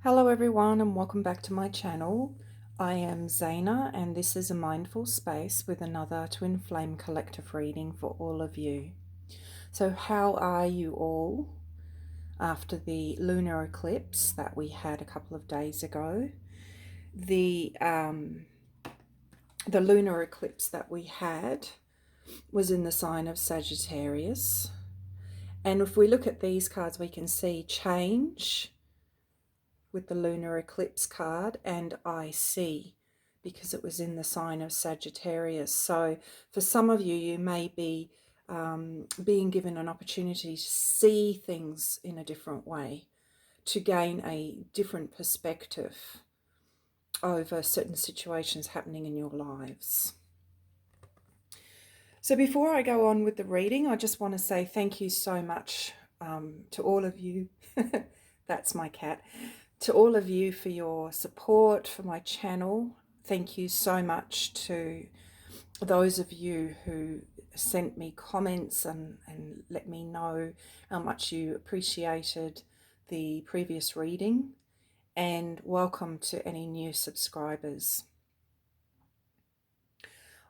Hello everyone and welcome back to my channel. I am Zaina and this is a mindful space with another twin flame collective reading for all of you. So how are you all after the lunar eclipse that we had a couple of days ago? The lunar eclipse that we had was in the sign of Sagittarius. And if we look at these cards, we can see change with the lunar eclipse card, and I see, because it was in the sign of Sagittarius. So for some of you, you may be being given an opportunity to see things in a different way, to gain a different perspective over certain situations happening in your lives. So before I go on with the reading, I just want to say thank you so much to all of you. That's my cat. To all of you for your support for my channel. Thank you so much to those of you who sent me comments and let me know how much you appreciated the previous reading. And welcome to any new subscribers.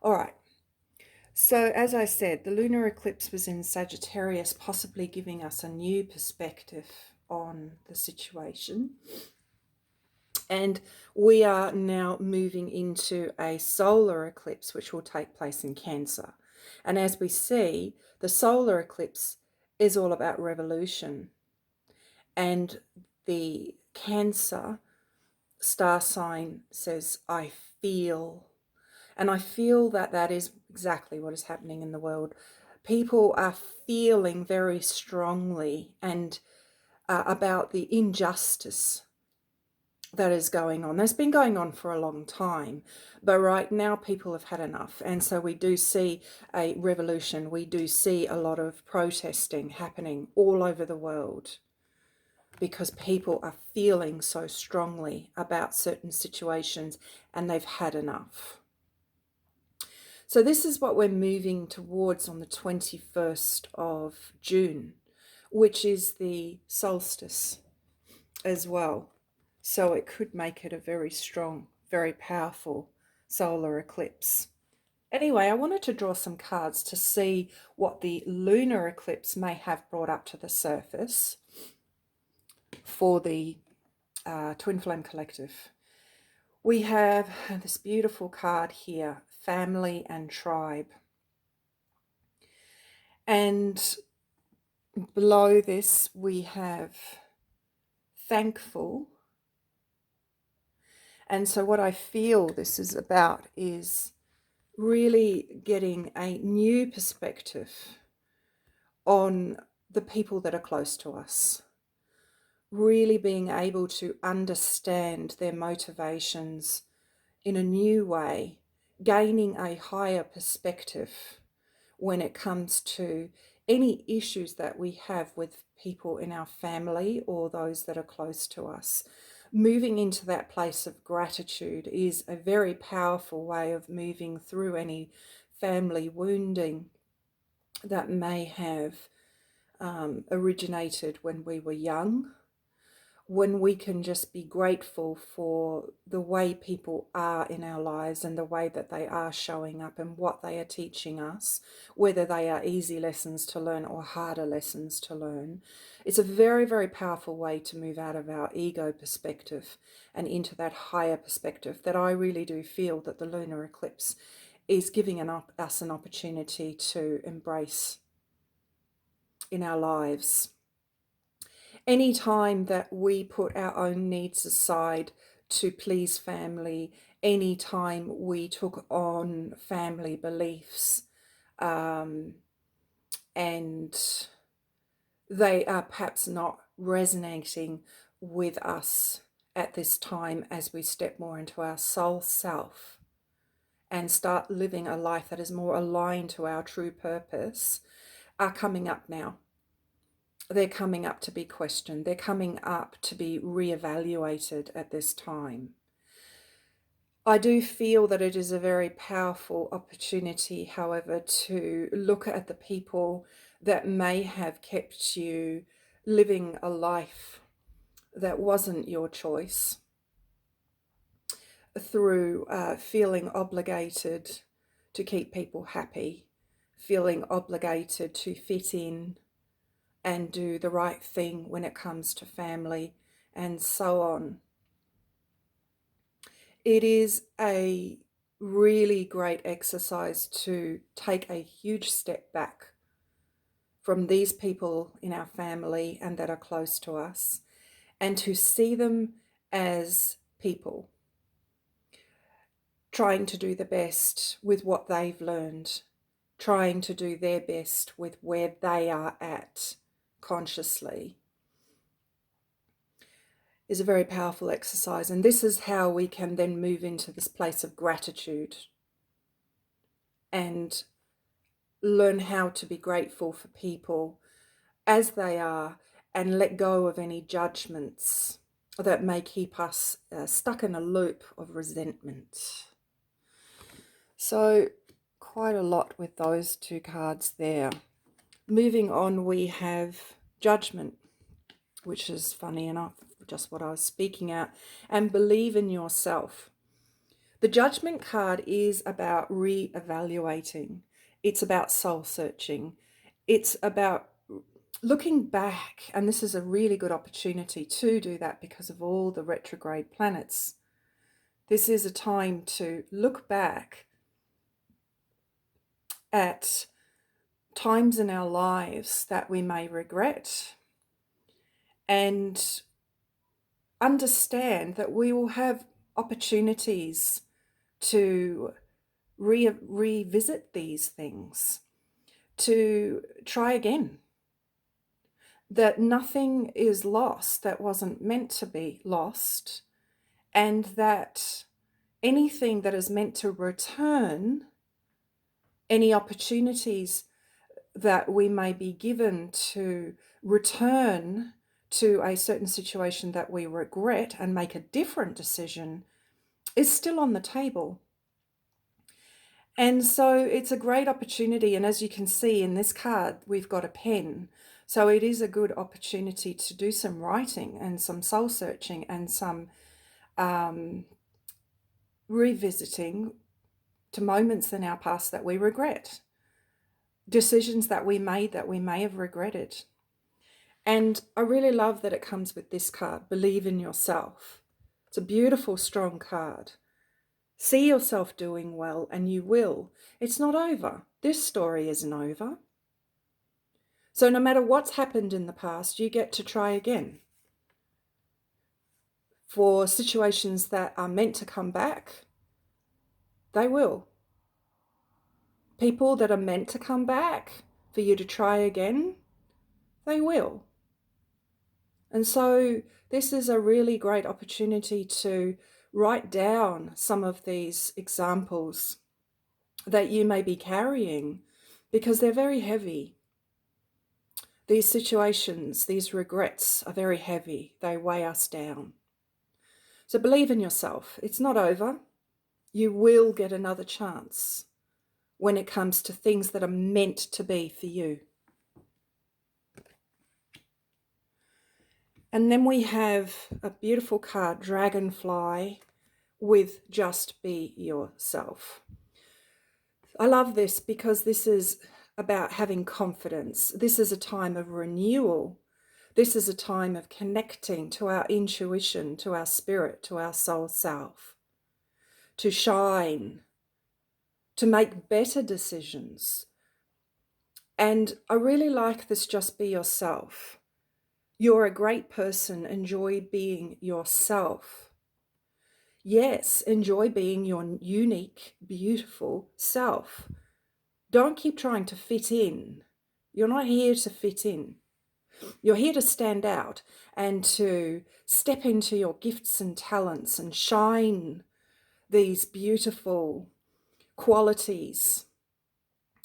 All right. So as I said, the lunar eclipse was in Sagittarius, possibly giving us a new perspective on the situation. And we are now moving into a solar eclipse, which will take place in Cancer. And as we see, the solar eclipse is all about revolution. And the Cancer star sign says, I feel. And I feel that that is exactly what is happening in the world. People are feeling very strongly and about the injustice that is going on. That's been going on for a long time, but right now people have had enough. And so we do see a revolution. We do see a lot of protesting happening all over the world because people are feeling so strongly about certain situations and they've had enough. So this is what we're moving towards on the 21st of June, which is the solstice as well. So it could make it a very strong, very powerful solar eclipse. Anyway, I wanted to draw some cards to see what the lunar eclipse may have brought up to the surface for the Twin Flame Collective. We have this beautiful card here, family and tribe. And below this we have thankful. And so what I feel this is about is really getting a new perspective on the people that are close to us. Really being able to understand their motivations in a new way, gaining a higher perspective when it comes to any issues that we have with people in our family or those that are close to us. Moving into that place of gratitude is a very powerful way of moving through any family wounding that may have originated when we were young, when we can just be grateful for the way people are in our lives and the way that they are showing up and what they are teaching us, whether they are easy lessons to learn or harder lessons to learn. It's a very, very powerful way to move out of our ego perspective and into that higher perspective that I really do feel that the lunar eclipse is giving us an opportunity to embrace in our lives. Any time that we put our own needs aside to please family, any time we took on family beliefs and they are perhaps not resonating with us at this time as we step more into our soul self and start living a life that is more aligned to our true purpose, are coming up now. They're coming up to be questioned. They're coming up to be reevaluated at this time. I do feel that it is a very powerful opportunity, however, to look at the people that may have kept you living a life that wasn't your choice, through feeling obligated to keep people happy, feeling obligated to fit in and do the right thing when it comes to family, and so on. It is a really great exercise to take a huge step back from these people in our family and that are close to us, and to see them as people trying to do the best with what they've learned, trying to do their best with where they are at consciously, is a very powerful exercise. And this is how we can then move into this place of gratitude and learn how to be grateful for people as they are, and let go of any judgments that may keep us stuck in a loop of resentment. So quite a lot with those two cards there. Moving on, we have Judgment, which is funny enough just what I was speaking at, and Believe in Yourself. The Judgment card is about re-evaluating. It's about soul searching. It's about looking back, and this is a really good opportunity to do that because of all the retrograde planets. This is a time to look back at times in our lives that we may regret, and understand that we will have opportunities to revisit these things, to try again, that nothing is lost that wasn't meant to be lost, and that anything that is meant to return, any opportunities that we may be given to return to a certain situation that we regret and make a different decision, is still on the table. And so it's a great opportunity. And as you can see in this card, we've got a pen. So it is a good opportunity to do some writing and some soul searching and some revisiting to moments in our past that we regret, decisions that we made that we may have regretted. And I really love that it comes with this card, Believe in Yourself. It's a beautiful, strong card. See yourself doing well, and you will. It's not over. This story isn't over. So no matter what's happened in the past, you get to try again. For situations that are meant to come back, they will. People that are meant to come back for you to try again, they will. And so this is a really great opportunity to write down some of these examples that you may be carrying, because they're very heavy. These situations, these regrets are very heavy. They weigh us down. So believe in yourself. It's not over. You will get another chance when it comes to things that are meant to be for you. And then we have a beautiful card, Dragonfly, with Just Be Yourself. I love this because this is about having confidence. This is a time of renewal. This is a time of connecting to our intuition, to our spirit, to our soul self, to shine, to make better decisions. And I really like this Just Be Yourself. You're a great person. Enjoy being yourself. Yes, enjoy being your unique, beautiful self. Don't keep trying to fit in. You're not here to fit in. You're here to stand out and to step into your gifts and talents and shine these beautiful qualities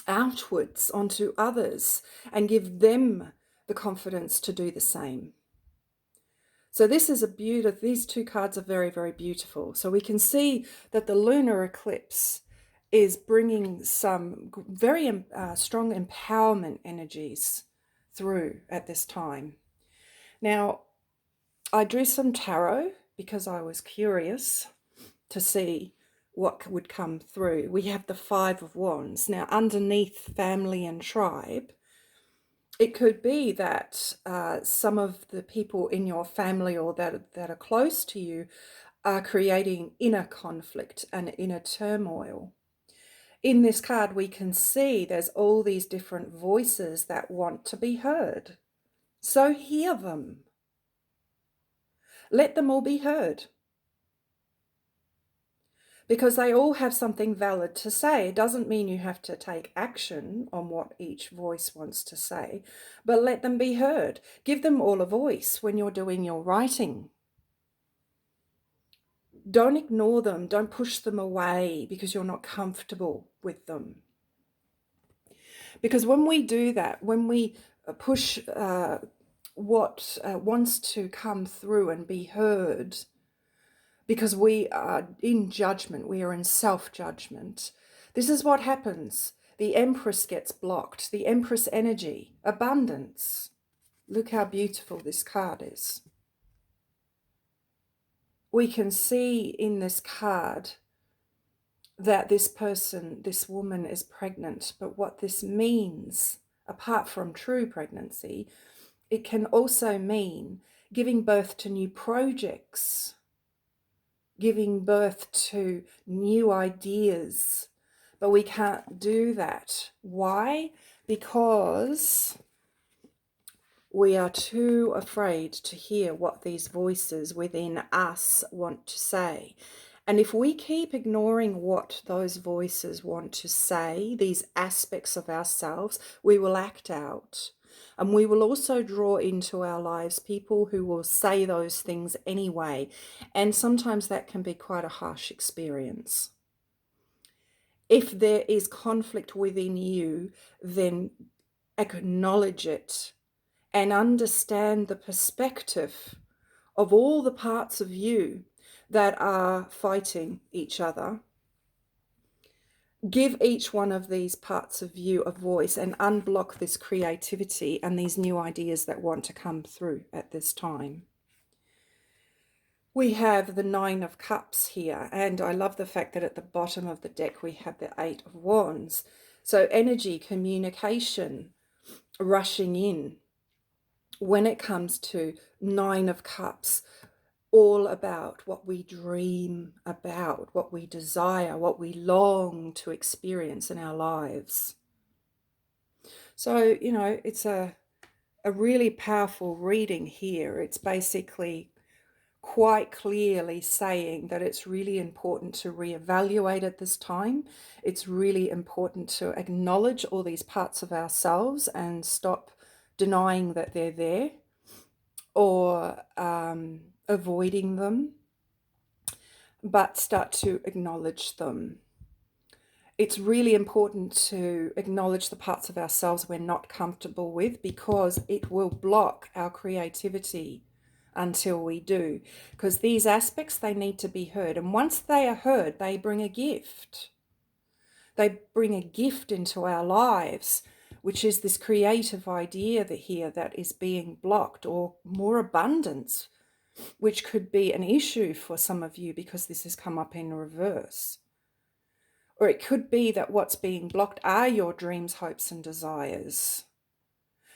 outwards onto others and give them the confidence to do the same. So this is a beautiful, these two cards are very, very beautiful. So we can see that the lunar eclipse is bringing some very strong empowerment energies through at this time. Now, I drew some tarot because I was curious to see what would come through. We have the Five of Wands. Now, underneath family and tribe, it could be that some of the people in your family or that are close to you are creating inner conflict and inner turmoil. In this card, we can see there's all these different voices that want to be heard. So hear them. Let them all be heard. Because they all have something valid to say. It doesn't mean you have to take action on what each voice wants to say, but let them be heard. Give them all a voice when you're doing your writing. Don't ignore them. Don't push them away because you're not comfortable with them. Because when we do that, when we push what wants to come through and be heard, because we are in judgment, we are in self-judgment, this is what happens. The Empress gets blocked. The Empress energy, abundance. Look how beautiful this card is. We can see in this card that this person, this woman is pregnant, but what this means, apart from true pregnancy, it can also mean giving birth to new projects, giving birth to new ideas. But we can't do that. Why? Because we are too afraid to hear what these voices within us want to say. And if we keep ignoring what those voices want to say, these aspects of ourselves, we will act out. And we will also draw into our lives people who will say those things anyway. And sometimes that can be quite a harsh experience. If there is conflict within you, then acknowledge it and understand the perspective of all the parts of you that are fighting each other. Give each one of these parts of you a voice and unblock this creativity and these new ideas that want to come through at this time. We have the Nine of Cups here, and I love the fact that at the bottom of the deck we have the Eight of Wands. So energy, communication, rushing in. When it comes to Nine of Cups, all about what we dream about, what we desire, what we long to experience in our lives. So, you know, it's a really powerful reading here. It's basically quite clearly saying that it's really important to reevaluate at this time. It's really important to acknowledge all these parts of ourselves and stop denying that they're there or avoiding them, but start to acknowledge them. It's really important to acknowledge the parts of ourselves we're not comfortable with, because it will block our creativity until we do. Because these aspects, they need to be heard. And once they are heard, they bring a gift. They bring a gift into our lives, which is this creative idea that is being blocked, or more abundance, which could be an issue for some of you because this has come up in reverse. Or it could be that what's being blocked are your dreams, hopes, and desires.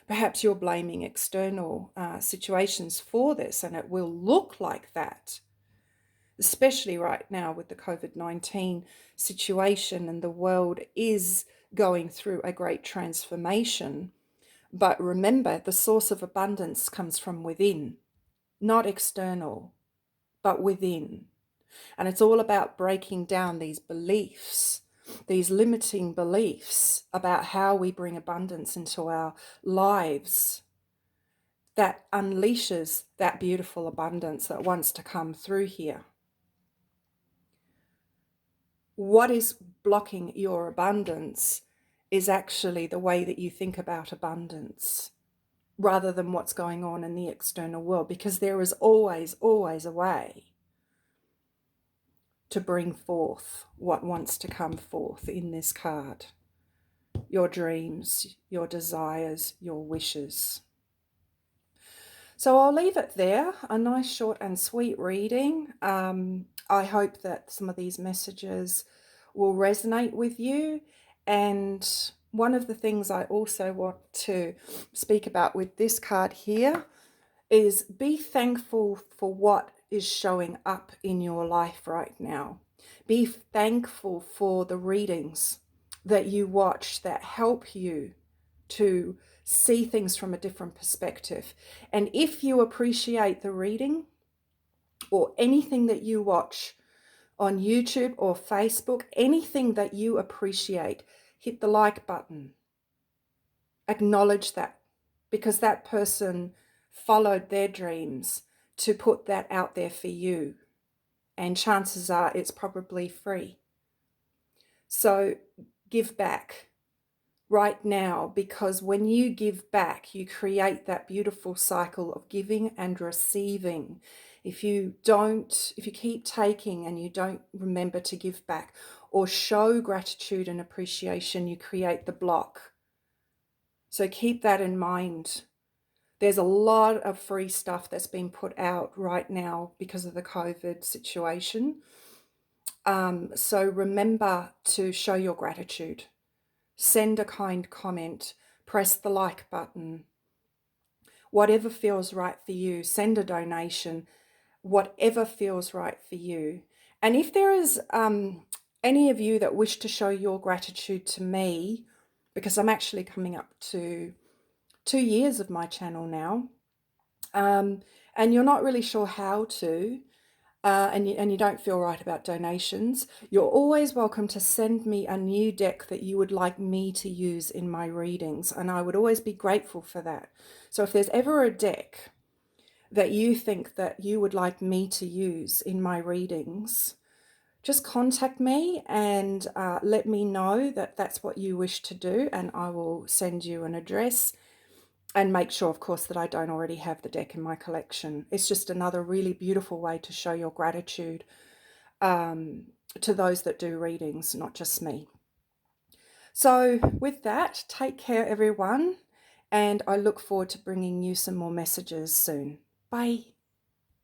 Perhaps you're blaming external situations for this, and it will look like that, especially right now with the COVID-19 situation, and the world is going through a great transformation. But remember, the source of abundance comes from within, not external, but within. And it's all about breaking down these beliefs, these limiting beliefs about how we bring abundance into our lives, that unleashes that beautiful abundance that wants to come through here. What is blocking your abundance is actually the way that you think about abundance, rather than what's going on in the external world, because there is always, always a way to bring forth what wants to come forth in this card. Your dreams, your desires, your wishes. So I'll leave it there, a nice short and sweet reading. I hope that some of these messages will resonate with you. And one of the things I also want to speak about with this card here is be thankful for what is showing up in your life right now. Be thankful for the readings that you watch that help you to see things from a different perspective. And if you appreciate the reading or anything that you watch on YouTube or Facebook, anything that you appreciate, hit the like button. Acknowledge that, because that person followed their dreams to put that out there for you. And chances are it's probably free. So give back right now, because when you give back, you create that beautiful cycle of giving and receiving. If you keep taking and you don't remember to give back or show gratitude and appreciation, you create the block. So keep that in mind. There's a lot of free stuff that's been put out right now because of the COVID situation. So remember to show your gratitude. Send a kind comment, press the like button, whatever feels right for you. Send a donation, whatever feels right for you. And if there is any of you that wish to show your gratitude to me, because I'm actually coming up to 2 years of my channel now, and you're not really sure how to, and you don't feel right about donations, you're always welcome to send me a new deck that you would like me to use in my readings, and I would always be grateful for that. So if there's ever a deck that you think that you would like me to use in my readings, just contact me and let me know that that's what you wish to do, and I will send you an address. And make sure, of course, that I don't already have the deck in my collection. It's just another really beautiful way to show your gratitude to those that do readings, not just me. So with that, take care, everyone. And I look forward to bringing you some more messages soon. Bye.